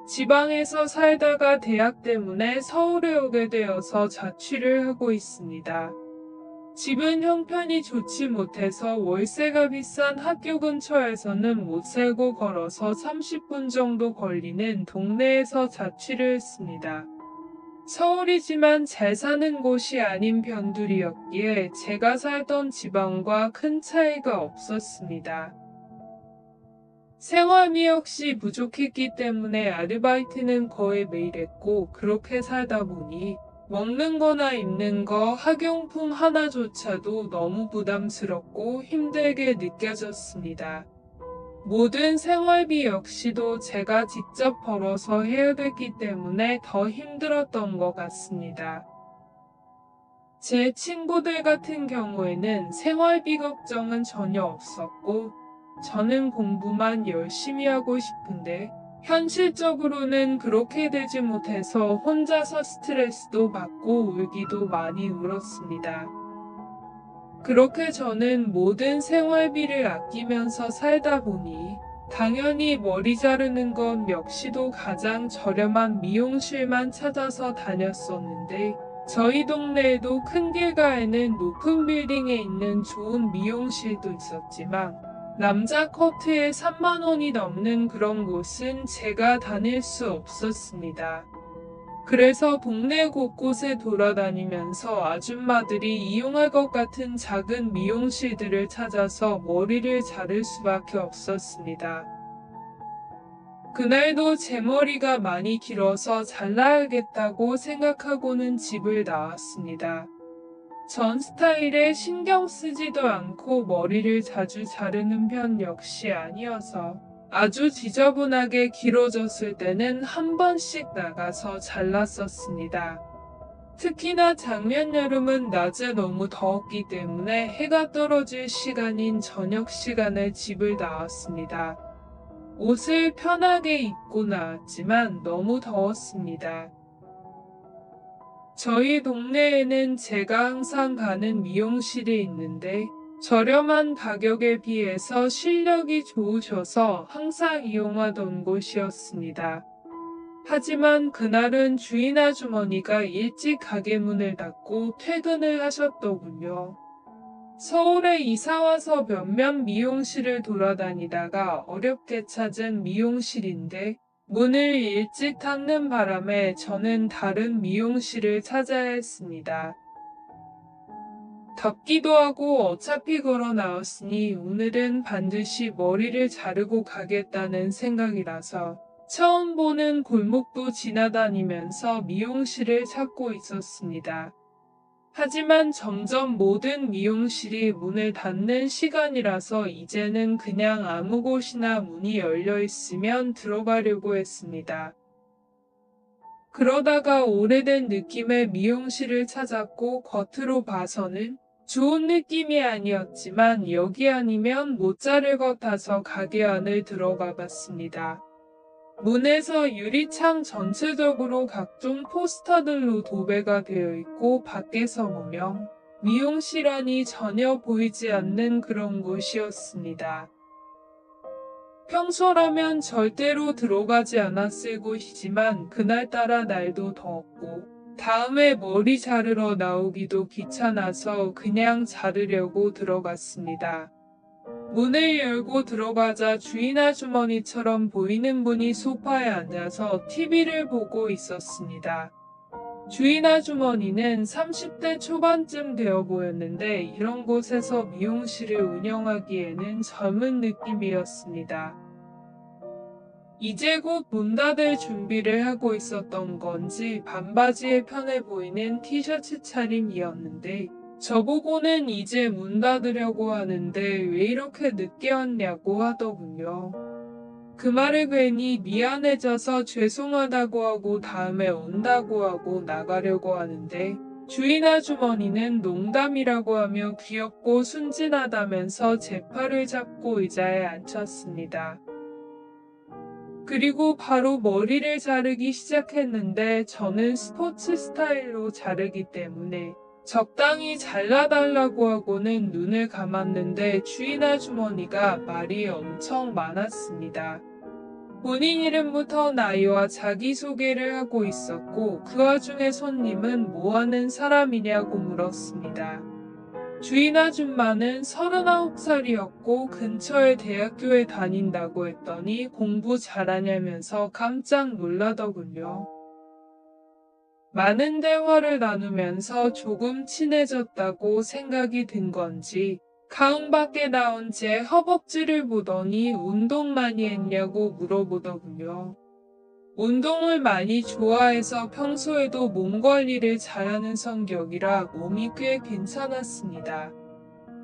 지방에서 살다가 대학 때문에 서울에 오게 되어서 자취를 하고 있습니다. 집은 형편이 좋지 못해서 월세가 비싼 학교 근처에서는 못 살고 걸어서 30분 정도 걸리는 동네에서 자취를 했습니다. 서울이지만 잘 사는 곳이 아닌 변두리였기에 제가 살던 지방과 큰 차이가 없었습니다. 생활비 역시 부족했기 때문에 아르바이트는 거의 매일 했고 그렇게 살다 보니 먹는 거나 입는 거, 학용품 하나조차도 너무 부담스럽고 힘들게 느껴졌습니다. 모든 생활비 역시도 제가 직접 벌어서 해야 됐기 때문에 더 힘들었던 것 같습니다. 제 친구들 같은 경우에는 생활비 걱정은 전혀 없었고, 저는 공부만 열심히 하고 싶은데, 현실적으로는 그렇게 되지 못해서 혼자서 스트레스도 받고 울기도 많이 울었습니다. 그렇게 저는 모든 생활비를 아끼면서 살다 보니 당연히 머리 자르는 것 역시도 가장 저렴한 미용실만 찾아서 다녔었는데 저희 동네에도 큰 길가에는 높은 빌딩에 있는 좋은 미용실도 있었지만 남자 커트에 3만 원이 넘는 그런 곳은 제가 다닐 수 없었습니다. 그래서 동네 곳곳에 돌아다니면서 아줌마들이 이용할 것 같은 작은 미용실들을 찾아서 머리를 자를 수밖에 없었습니다. 그날도 제 머리가 많이 길어서 잘라야겠다고 생각하고는 집을 나왔습니다. 전 스타일에 신경 쓰지도 않고 머리를 자주 자르는 편 역시 아니어서 아주 지저분하게 길어졌을 때는 한 번씩 나가서 잘랐었습니다. 특히나 작년 여름은 낮에 너무 더웠기 때문에 해가 떨어질 시간인 저녁 시간에 집을 나왔습니다. 옷을 편하게 입고 나왔지만 너무 더웠습니다. 저희 동네에는 제가 항상 가는 미용실이 있는데 저렴한 가격에 비해서 실력이 좋으셔서 항상 이용하던 곳이었습니다. 하지만 그날은 주인 아주머니가 일찍 가게 문을 닫고 퇴근을 하셨더군요. 서울에 이사와서 몇몇 미용실을 돌아다니다가 어렵게 찾은 미용실인데 문을 일찍 닫는 바람에 저는 다른 미용실을 찾아야 했습니다. 덥기도 하고 어차피 걸어 나왔으니 오늘은 반드시 머리를 자르고 가겠다는 생각이라서 처음 보는 골목도 지나다니면서 미용실을 찾고 있었습니다. 하지만 점점 모든 미용실이 문을 닫는 시간이라서 이제는 그냥 아무 곳이나 문이 열려 있으면 들어가려고 했습니다. 그러다가 오래된 느낌의 미용실을 찾았고 겉으로 봐서는 좋은 느낌이 아니었지만 여기 아니면 못 자를 것 같아서 가게 안을 들어가 봤습니다. 문에서 유리창 전체적으로 각종 포스터들로 도배가 되어 있고 밖에서 보면 미용실 안이 전혀 보이지 않는 그런 곳이었습니다. 평소라면 절대로 들어가지 않았을 곳이지만 그날따라 날도 더웠고 다음에 머리 자르러 나오기도 귀찮아서 그냥 자르려고 들어갔습니다. 문을 열고 들어가자 주인 아주머니처럼 보이는 분이 소파에 앉아서 TV를 보고 있었습니다. 주인 아주머니는 30대 초반쯤 되어 보였는데 이런 곳에서 미용실을 운영하기에는 젊은 느낌이었습니다. 이제 곧 문 닫을 준비를 하고 있었던 건지 반바지에 편해 보이는 티셔츠 차림이었는데 저보고는 이제 문 닫으려고 하는데 왜 이렇게 늦게 왔냐고 하더군요. 그 말을 괜히 미안해져서 죄송하다고 하고 다음에 온다고 하고 나가려고 하는데 주인 아주머니는 농담이라고 하며 귀엽고 순진하다면서 제 팔을 잡고 의자에 앉혔습니다. 그리고 바로 머리를 자르기 시작했는데 저는 스포츠 스타일로 자르기 때문에 적당히 잘라달라고 하고는 눈을 감았는데 주인 아주머니가 말이 엄청 많았습니다. 본인 이름부터 나이와 자기소개를 하고 있었고 그 와중에 손님은 뭐하는 사람이냐고 물었습니다. 주인 아줌마는 39살이었고 근처의 대학교에 다닌다고 했더니 공부 잘하냐면서 깜짝 놀라더군요. 많은 대화를 나누면서 조금 친해졌다고 생각이 든 건지 가응 밖에 나온 제 허벅지를 보더니 운동 많이 했냐고 물어보더군요. 운동을 많이 좋아해서 평소에도 몸 관리를 잘하는 성격이라 몸이 꽤 괜찮았습니다.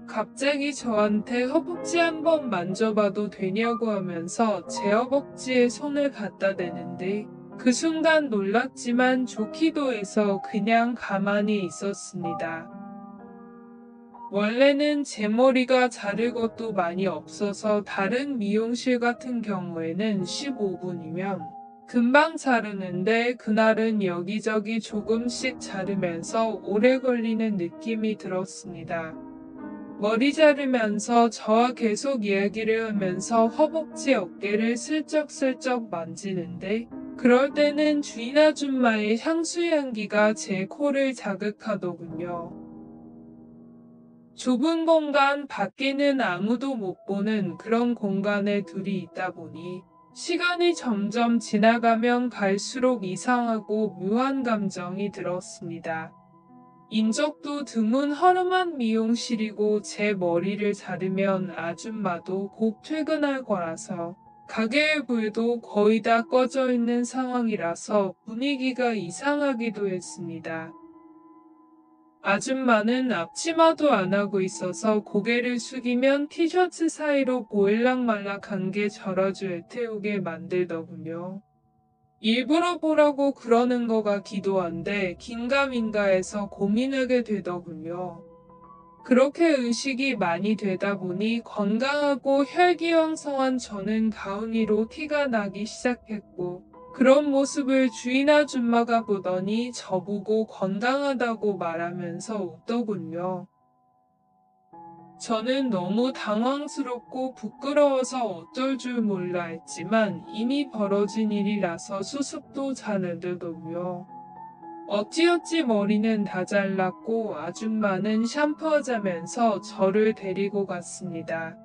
갑자기 저한테 허벅지 한번 만져봐도 되냐고 하면서 제 허벅지에 손을 갖다 대는데 그 순간 놀랐지만 좋기도 해서 그냥 가만히 있었습니다. 원래는 제 머리가 자를 것도 많이 없어서 다른 미용실 같은 경우에는 15분이면 금방 자르는데 그날은 여기저기 조금씩 자르면서 오래 걸리는 느낌이 들었습니다. 머리 자르면서 저와 계속 이야기를 하면서 허벅지 어깨를 슬쩍슬쩍 만지는데 그럴 때는 주인 아줌마의 향수 향기가 제 코를 자극하더군요. 좁은 공간 밖에는 아무도 못 보는 그런 공간에 둘이 있다 보니 시간이 점점 지나가면 갈수록 이상하고 묘한 감정이 들었습니다. 인적도 드문 허름한 미용실이고 제 머리를 자르면 아줌마도 곧 퇴근할 거라서 가게의 불도 거의 다 꺼져 있는 상황이라서 분위기가 이상하기도 했습니다. 아줌마는 앞치마도 안 하고 있어서 고개를 숙이면 티셔츠 사이로 보일락말락한 게 저러주 애태우게 만들더군요. 일부러 보라고 그러는 거 같기도 한데 긴가민가 해서 고민하게 되더군요. 그렇게 의식이 많이 되다 보니 건강하고 혈기왕성한 저는 가은이로 티가 나기 시작했고 그런 모습을 주인 아줌마가 보더니 저보고 건강하다고 말하면서 웃더군요. 저는 너무 당황스럽고 부끄러워서 어쩔 줄 몰라 했지만 이미 벌어진 일이라서 수습도 잘 안 되더군요. 어찌어찌 머리는 다 잘랐고 아줌마는 샴푸하자면서 저를 데리고 갔습니다.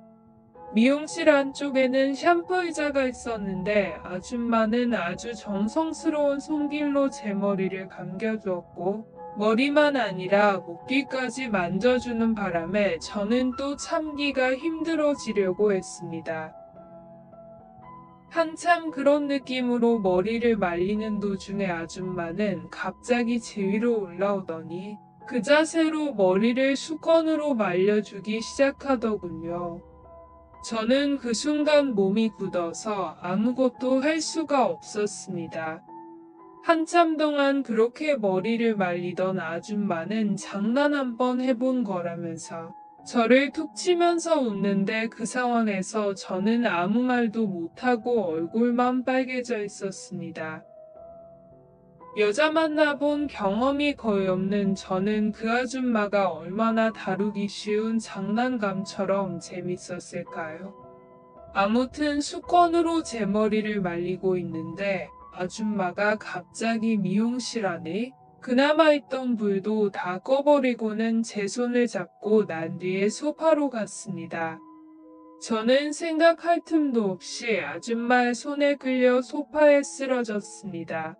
미용실 안쪽에는 샴푸 의자가 있었는데 아줌마는 아주 정성스러운 손길로 제 머리를 감겨주었고 머리만 아니라 목뒤까지 만져주는 바람에 저는 또 참기가 힘들어지려고 했습니다. 한참 그런 느낌으로 머리를 말리는 도중에 아줌마는 갑자기 제 위로 올라오더니 그 자세로 머리를 수건으로 말려주기 시작하더군요. 저는 그 순간 몸이 굳어서 아무것도 할 수가 없었습니다. 한참 동안 그렇게 머리를 말리던 아줌마는 장난 한번 해본 거라면서 저를 툭 치면서 웃는데 그 상황에서 저는 아무 말도 못하고 얼굴만 빨개져 있었습니다. 여자 만나본 경험이 거의 없는 저는 그 아줌마가 얼마나 다루기 쉬운 장난감처럼 재밌었을까요? 아무튼 수건으로 제 머리를 말리고 있는데 아줌마가 갑자기 미용실 안에 그나마 있던 불도 다 꺼버리고는 제 손을 잡고 난 뒤에 소파로 갔습니다. 저는 생각할 틈도 없이 아줌마의 손에 끌려 소파에 쓰러졌습니다.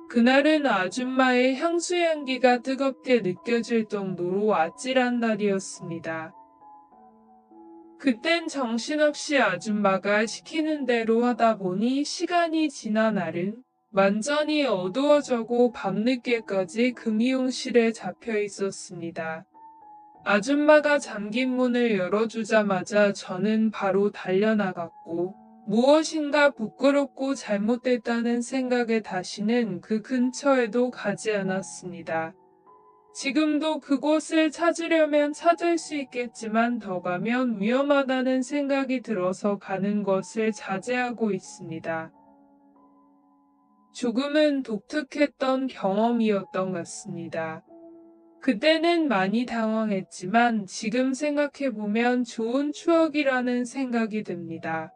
그날은 아줌마의 향수 향기가 뜨겁게 느껴질 정도로 아찔한 날이었습니다. 그땐 정신없이 아줌마가 시키는 대로 하다 보니 시간이 지나 날은 완전히 어두워져고 밤늦게까지 그 미용실에 잡혀 있었습니다. 아줌마가 잠긴 문을 열어주자마자 저는 바로 달려나갔고 무엇인가 부끄럽고 잘못됐다는 생각에 다시는 그 근처에도 가지 않았습니다. 지금도 그곳을 찾으려면 찾을 수 있겠지만 더 가면 위험하다는 생각이 들어서 가는 것을 자제하고 있습니다. 조금은 독특했던 경험이었던 것 같습니다. 그때는 많이 당황했지만 지금 생각해보면 좋은 추억이라는 생각이 듭니다.